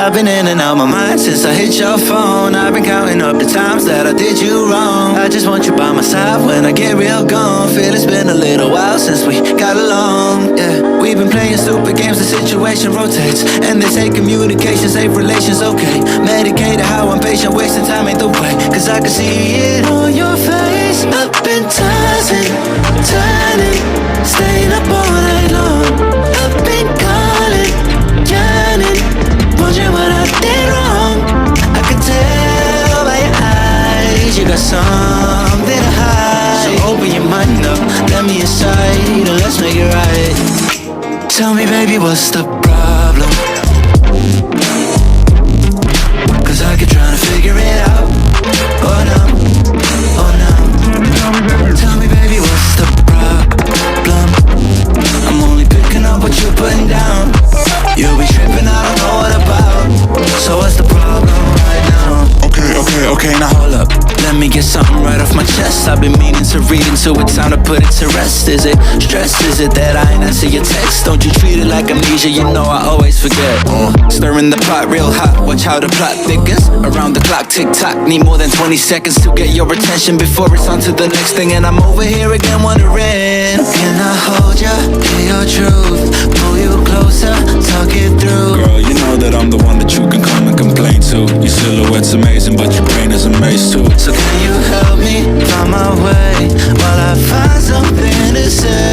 I've been in and out my mind since I hit your phone. I've been counting up the times that I did you wrong. I just want you by my side when I get real gone. Feel it's been a little while since we got along. Yeah, we've been playing stupid games, the situation rotates, and they say communication, safe relations, okay. Medicated how I'm patient, wasting time ain't the way. Cause I can see it on your face. I've been tossing, turning, staying up all night long. I've been calling, yearning, wondering what I did wrong. I can tell by your eyes you got something to hide. So open your mind up, let me inside, and let's make it right. Tell me baby, what's the problem? Cause I keep trying to figure it out. Oh no, oh no. Tell me baby, what's the problem? I'm only picking up what you're putting down. You'll be tripping, I don't know what about. So what's the problem right now? Okay, now hold up. Let me get something right off my chest. I've been meaning to read into it, time to put it to rest. Is it stress? Is it that I ain't answer your text? Don't you treat it like amnesia, you know I always forget. Stirring the pot real hot, watch how the plot thickens. Around the clock, tick tock, need more than 20 seconds to get your attention before it's on to the next thing. And I'm over here again wondering, can I hold ya, hear your truth, pull you closer, talk it through. Girl, you know that I'm the one that you can come and complain to. Your silhouette's amazing, but your brain is a maze too. So can you help me find my way while I find something to say?